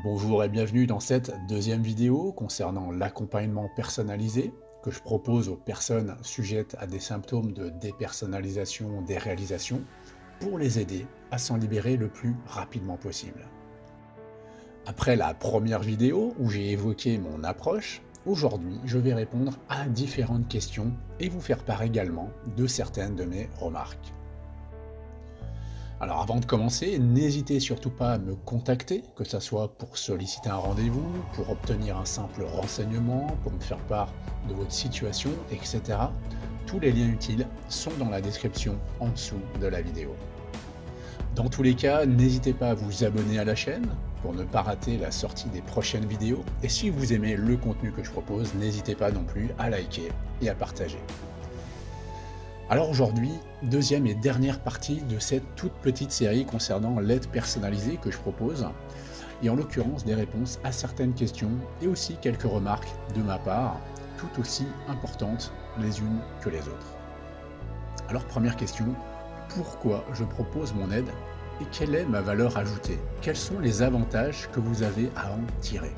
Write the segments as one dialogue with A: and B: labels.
A: Bonjour et bienvenue dans cette deuxième vidéo concernant l'accompagnement personnalisé que je propose aux personnes sujettes à des symptômes de dépersonnalisation des réalisations pour les aider à s'en libérer le plus rapidement possible. Après la première vidéo où j'ai évoqué mon approche, aujourd'hui je vais répondre à différentes questions et vous faire part également de certaines de mes remarques. Alors avant de commencer, n'hésitez surtout pas à me contacter, que ce soit pour solliciter un rendez-vous, pour obtenir un simple renseignement, pour me faire part de votre situation, etc. Tous les liens utiles sont dans la description en dessous de la vidéo. Dans tous les cas, n'hésitez pas à vous abonner à la chaîne pour ne pas rater la sortie des prochaines vidéos. Et si vous aimez le contenu que je propose, n'hésitez pas non plus à liker et à partager. Alors aujourd'hui, deuxième et dernière partie de cette toute petite série concernant l'aide personnalisée que je propose, et en l'occurrence des réponses à certaines questions et aussi quelques remarques de ma part, tout aussi importantes les unes que les autres. Alors première question, pourquoi je propose mon aide et quelle est ma valeur ajoutée? Quels sont les avantages que vous avez à en tirer?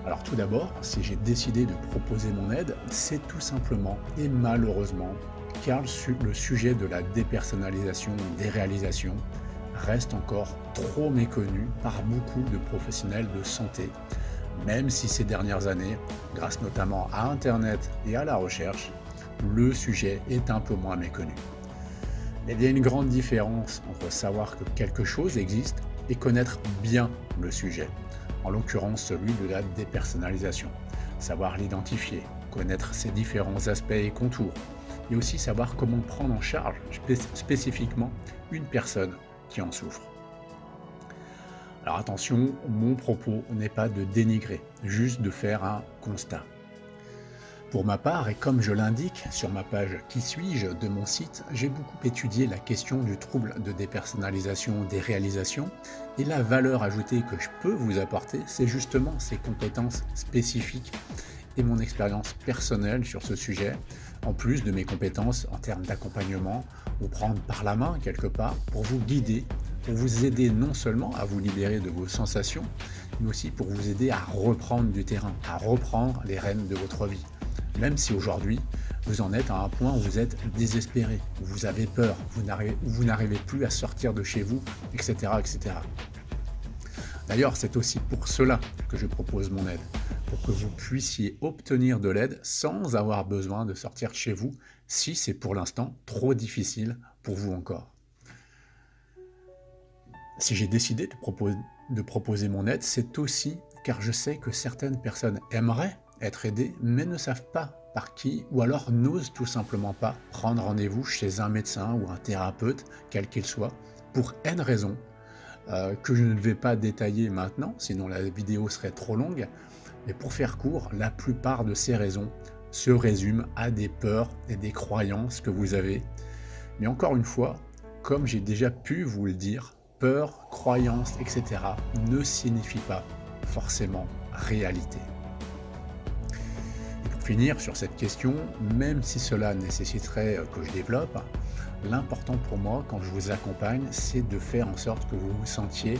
A: Alors tout d'abord, si j'ai décidé de proposer mon aide, c'est tout simplement et malheureusement car le sujet de la dépersonnalisation des réalisations reste encore trop méconnu par beaucoup de professionnels de santé, même si ces dernières années, grâce notamment à Internet et à la recherche, le sujet est un peu moins méconnu. Mais il y a une grande différence entre savoir que quelque chose existe et connaître bien le sujet, en l'occurrence celui de la dépersonnalisation, savoir l'identifier, connaître ses différents aspects et contours, et aussi savoir comment prendre en charge spécifiquement une personne qui en souffre. Alors attention, mon propos n'est pas de dénigrer, juste de faire un constat. Pour ma part, et comme je l'indique sur ma page « Qui suis-je » de mon site, j'ai beaucoup étudié la question du trouble de dépersonnalisation des réalisations et la valeur ajoutée que je peux vous apporter, c'est justement ces compétences spécifiques et mon expérience personnelle sur ce sujet, en plus de mes compétences en termes d'accompagnement, vous prendre par la main quelque part pour vous guider, pour vous aider non seulement à vous libérer de vos sensations, mais aussi pour vous aider à reprendre du terrain, à reprendre les rênes de votre vie. Même si aujourd'hui, vous en êtes à un point où vous êtes désespéré, où vous avez peur, où vous n'arrivez plus à sortir de chez vous, etc. etc. D'ailleurs, c'est aussi pour cela que je propose mon aide, pour que vous puissiez obtenir de l'aide sans avoir besoin de sortir de chez vous, si c'est pour l'instant trop difficile pour vous encore. Si j'ai décidé de proposer mon aide, c'est aussi car je sais que certaines personnes aimeraient être aidées, mais ne savent pas par qui, ou alors n'osent tout simplement pas prendre rendez-vous chez un médecin ou un thérapeute, quel qu'il soit, pour N raisons, que je ne vais pas détailler maintenant, sinon la vidéo serait trop longue, mais pour faire court, la plupart de ces raisons se résument à des peurs et des croyances que vous avez. Mais encore une fois, comme j'ai déjà pu vous le dire, peur, croyances, etc. ne signifie pas forcément réalité. Et pour finir sur cette question, même si cela nécessiterait que je développe, l'important pour moi quand je vous accompagne, c'est de faire en sorte que vous vous sentiez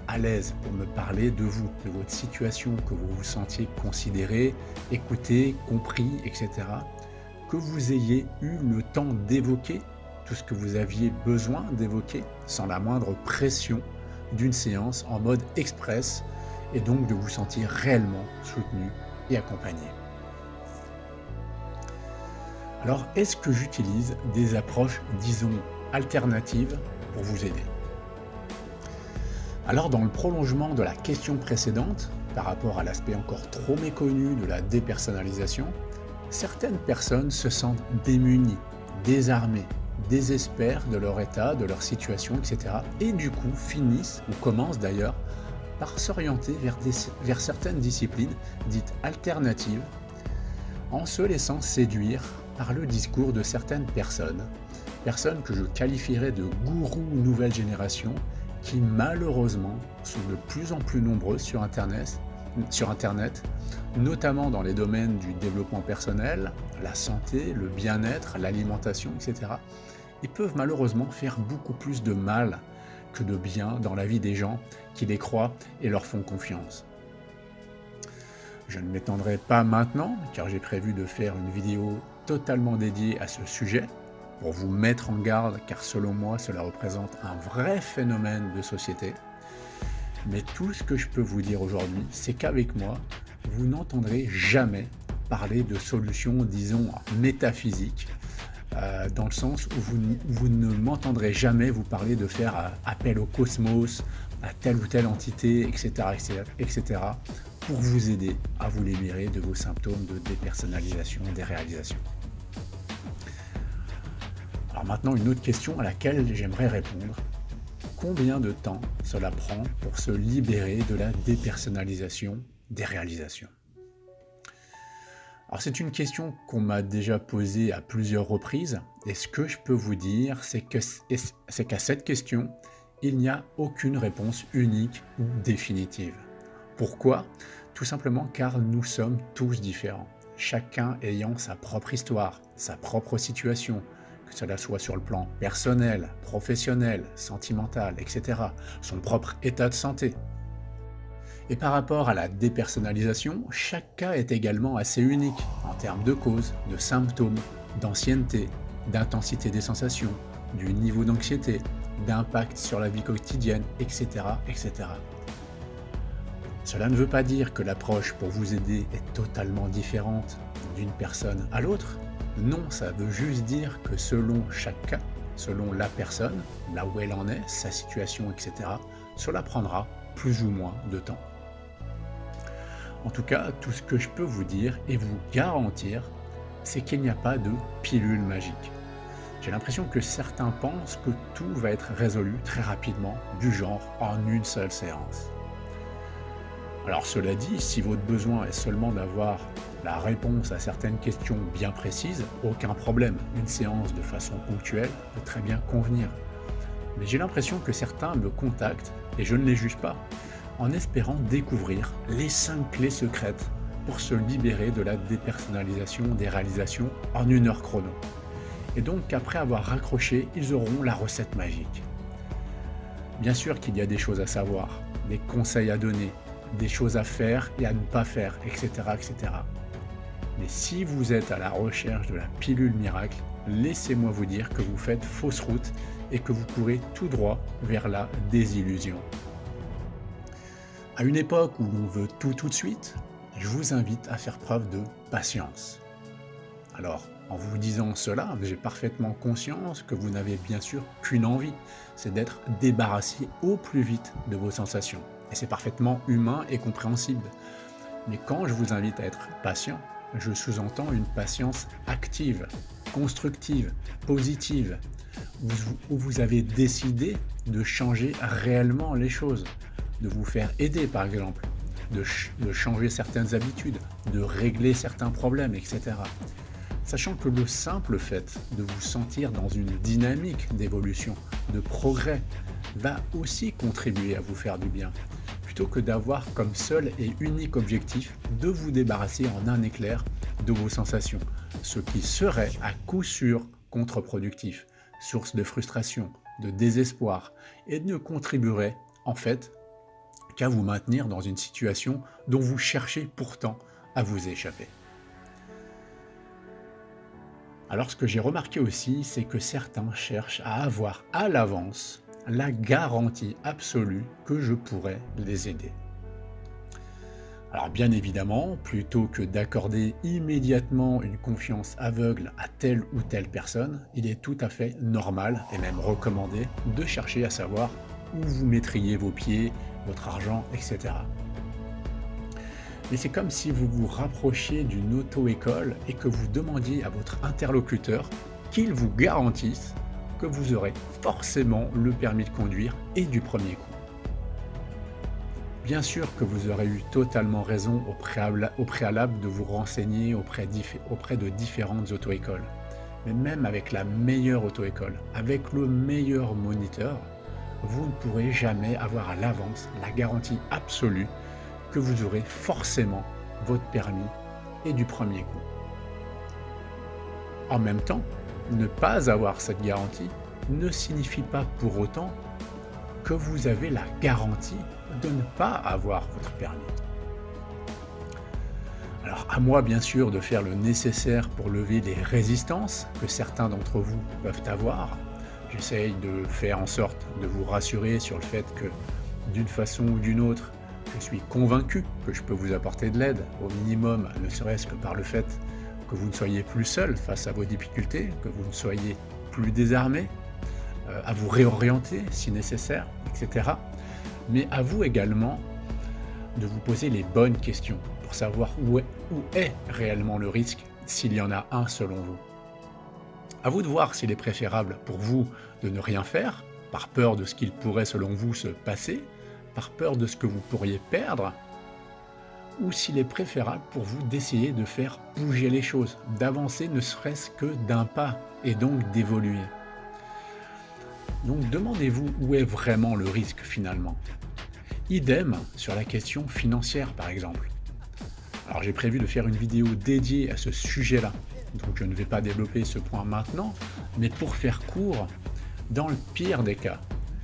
A: à l'aise pour me parler de vous, de votre situation, que vous vous sentiez considéré, écouté, compris, etc. Que vous ayez eu le temps d'évoquer tout ce que vous aviez besoin d'évoquer sans la moindre pression d'une séance en mode express et donc de vous sentir réellement soutenu et accompagné. Alors, est-ce que j'utilise des approches, disons, alternatives pour vous aider? Alors, dans le prolongement de la question précédente, par rapport à l'aspect encore trop méconnu de la dépersonnalisation, certaines personnes se sentent démunies, désarmées, désespèrent de leur état, de leur situation, etc. Et du coup, finissent, ou commencent d'ailleurs, par s'orienter vers certaines disciplines dites alternatives, en se laissant séduire par le discours de certaines personnes que je qualifierais de gourous nouvelle génération, qui malheureusement sont de plus en plus nombreux sur Internet, notamment dans les domaines du développement personnel, la santé, le bien-être, l'alimentation, etc. et peuvent malheureusement faire beaucoup plus de mal que de bien dans la vie des gens qui les croient et leur font confiance. Je ne m'étendrai pas maintenant, car j'ai prévu de faire une vidéo totalement dédiée à ce sujet, pour vous mettre en garde, car selon moi, cela représente un vrai phénomène de société. Mais tout ce que je peux vous dire aujourd'hui, c'est qu'avec moi, vous n'entendrez jamais parler de solutions, disons, métaphysiques, dans le sens où vous ne m'entendrez jamais vous parler de faire appel au cosmos, à telle ou telle entité, etc., etc., pour vous aider à vous libérer de vos symptômes de dépersonnalisation, déréalisation. Alors maintenant, une autre question à laquelle j'aimerais répondre. Combien de temps cela prend pour se libérer de la dépersonnalisation, déréalisation? Alors c'est une question qu'on m'a déjà posée à plusieurs reprises, et ce que je peux vous dire, c'est qu'à cette question, il n'y a aucune réponse unique ou définitive. Pourquoi? Tout simplement car nous sommes tous différents, chacun ayant sa propre histoire, sa propre situation, que cela soit sur le plan personnel, professionnel, sentimental, etc., son propre état de santé. Et par rapport à la dépersonnalisation, chaque cas est également assez unique en termes de causes, de symptômes, d'ancienneté, d'intensité des sensations, du niveau d'anxiété, d'impact sur la vie quotidienne, etc., etc. Cela ne veut pas dire que l'approche pour vous aider est totalement différente d'une personne à l'autre. Non, ça veut juste dire que selon chaque cas, selon la personne, là où elle en est, sa situation, etc., cela prendra plus ou moins de temps. En tout cas, tout ce que je peux vous dire et vous garantir, c'est qu'il n'y a pas de pilule magique. J'ai l'impression que certains pensent que tout va être résolu très rapidement, du genre en une seule séance. Alors cela dit, si votre besoin est seulement d'avoir la réponse à certaines questions bien précises, aucun problème. Une séance de façon ponctuelle peut très bien convenir. Mais j'ai l'impression que certains me contactent, et je ne les juge pas, en espérant découvrir les 5 clés secrètes pour se libérer de la dépersonnalisation des réalisations en 1 heure chrono. Et donc, après avoir raccroché, ils auront la recette magique. Bien sûr qu'il y a des choses à savoir, des conseils à donner, des choses à faire et à ne pas faire, etc., etc. Mais si vous êtes à la recherche de la pilule miracle, laissez-moi vous dire que vous faites fausse route et que vous courez tout droit vers la désillusion. À une époque où l'on veut tout de suite, je vous invite à faire preuve de patience. Alors, en vous disant cela, j'ai parfaitement conscience que vous n'avez bien sûr qu'une envie, c'est d'être débarrassé au plus vite de vos sensations. Et c'est parfaitement humain et compréhensible. Mais quand je vous invite à être patient, je sous-entends une patience active, constructive, positive, où vous avez décidé de changer réellement les choses, de vous faire aider par exemple, de changer certaines habitudes, de régler certains problèmes, etc. Sachant que le simple fait de vous sentir dans une dynamique d'évolution, de progrès, va aussi contribuer à vous faire du bien, plutôt que d'avoir comme seul et unique objectif de vous débarrasser en un éclair de vos sensations, ce qui serait à coup sûr contre-productif, source de frustration, de désespoir, et ne contribuerait en fait qu'à vous maintenir dans une situation dont vous cherchez pourtant à vous échapper. Alors ce que j'ai remarqué aussi, c'est que certains cherchent à avoir à l'avance la garantie absolue que je pourrais les aider. Alors bien évidemment, plutôt que d'accorder immédiatement une confiance aveugle à telle ou telle personne, il est tout à fait normal et même recommandé de chercher à savoir où vous mettriez vos pieds, votre argent, etc. Mais c'est comme si vous vous rapprochiez d'une auto-école et que vous demandiez à votre interlocuteur qu'il vous garantisse que vous aurez forcément le permis de conduire et du premier coup. Bien sûr que vous aurez eu totalement raison au préalable de vous renseigner auprès de différentes auto-écoles. Mais même avec la meilleure auto-école, avec le meilleur moniteur, vous ne pourrez jamais avoir à l'avance la garantie absolue que vous aurez forcément votre permis et du premier coup. En même temps, ne pas avoir cette garantie ne signifie pas pour autant que vous avez la garantie de ne pas avoir votre permis. Alors à moi bien sûr de faire le nécessaire pour lever les résistances que certains d'entre vous peuvent avoir. J'essaye de faire en sorte de vous rassurer sur le fait que d'une façon ou d'une autre, je suis convaincu que je peux vous apporter de l'aide, au minimum, ne serait-ce que par le fait que vous ne soyez plus seul face à vos difficultés, que vous ne soyez plus désarmé, à vous réorienter si nécessaire, etc. Mais à vous également de vous poser les bonnes questions pour savoir où est réellement le risque, s'il y en a un selon vous. À vous de voir s'il est préférable pour vous de ne rien faire, par peur de ce qu'il pourrait selon vous se passer, par peur de ce que vous pourriez perdre, ou s'il est préférable pour vous d'essayer de faire bouger les choses, d'avancer ne serait-ce que d'un pas, et donc d'évoluer. Donc demandez-vous où est vraiment le risque finalement. Idem sur la question financière par exemple. Alors j'ai prévu de faire une vidéo dédiée à ce sujet-là, donc je ne vais pas développer ce point maintenant, mais pour faire court, dans le pire des cas,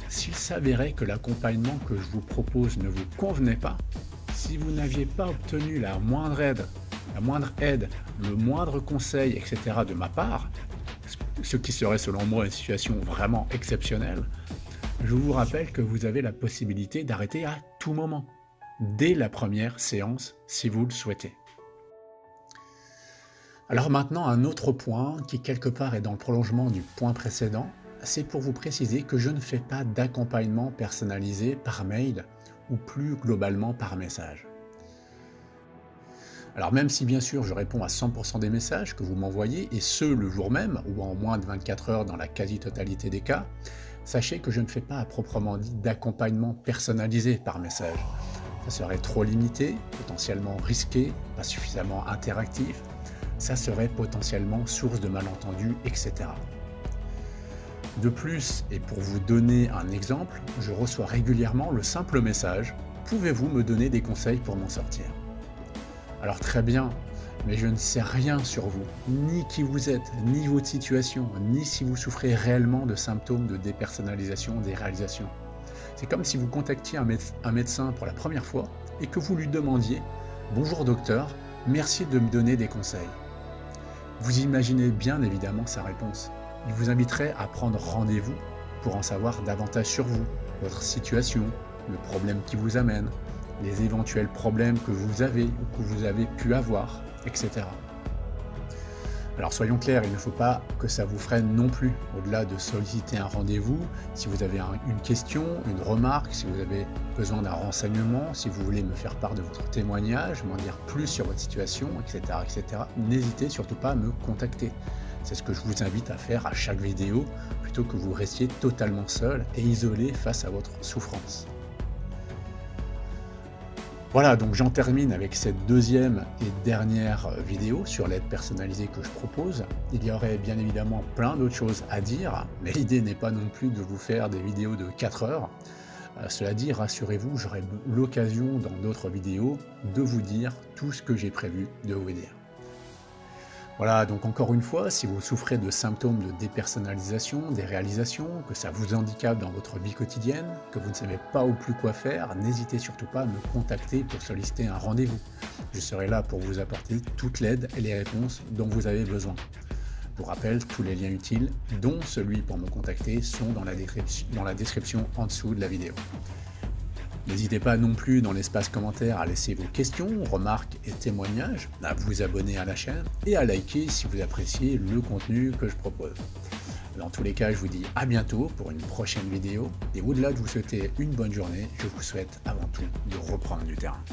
A: s'il s'avérait que l'accompagnement que je vous propose ne vous convenait pas, si vous n'aviez pas obtenu la moindre aide, le moindre conseil, etc. de ma part, ce qui serait selon moi une situation vraiment exceptionnelle, je vous rappelle que vous avez la possibilité d'arrêter à tout moment, dès la première séance si vous le souhaitez. Alors maintenant, un autre point qui quelque part est dans le prolongement du point précédent, c'est pour vous préciser que je ne fais pas d'accompagnement personnalisé par mail ou plus globalement par message. Alors même si bien sûr je réponds à 100% des messages que vous m'envoyez, et ce le jour même ou en moins de 24 heures dans la quasi-totalité des cas, sachez que je ne fais pas à proprement dit d'accompagnement personnalisé par message. Ça serait trop limité, potentiellement risqué, pas suffisamment interactif, ça serait potentiellement source de malentendus, etc. De plus, et pour vous donner un exemple, je reçois régulièrement le simple message « Pouvez-vous me donner des conseils pour m'en sortir ?» Alors très bien, mais je ne sais rien sur vous, ni qui vous êtes, ni votre situation, ni si vous souffrez réellement de symptômes de dépersonnalisation des réalisations. C'est comme si vous contactiez un médecin pour la première fois et que vous lui demandiez « Bonjour docteur, merci de me donner des conseils ». Vous imaginez bien évidemment sa réponse. Il vous inviterait à prendre rendez-vous pour en savoir davantage sur vous, votre situation, le problème qui vous amène, les éventuels problèmes que vous avez ou que vous avez pu avoir, etc. Alors soyons clairs, il ne faut pas que ça vous freine non plus, au-delà de solliciter un rendez-vous, si vous avez une question, une remarque, si vous avez besoin d'un renseignement, si vous voulez me faire part de votre témoignage, m'en dire plus sur votre situation, etc., etc., n'hésitez surtout pas à me contacter. C'est ce que je vous invite à faire à chaque vidéo, plutôt que vous restiez totalement seul et isolé face à votre souffrance. Voilà, donc j'en termine avec cette deuxième et dernière vidéo sur l'aide personnalisée que je propose. Il y aurait bien évidemment plein d'autres choses à dire, mais l'idée n'est pas non plus de vous faire des vidéos de 4 heures. Cela dit, rassurez-vous, j'aurai l'occasion dans d'autres vidéos de vous dire tout ce que j'ai prévu de vous dire. Voilà, donc encore une fois, si vous souffrez de symptômes de dépersonnalisation, des réalisations, que ça vous handicape dans votre vie quotidienne, que vous ne savez pas ou plus quoi faire, n'hésitez surtout pas à me contacter pour solliciter un rendez-vous. Je serai là pour vous apporter toute l'aide et les réponses dont vous avez besoin. Pour rappel, tous les liens utiles, dont celui pour me contacter, sont dans la description en dessous de la vidéo. N'hésitez pas non plus dans l'espace commentaire à laisser vos questions, remarques et témoignages, à vous abonner à la chaîne et à liker si vous appréciez le contenu que je propose. Dans tous les cas, je vous dis à bientôt pour une prochaine vidéo et au-delà de vous souhaiter une bonne journée, je vous souhaite avant tout de reprendre du terrain.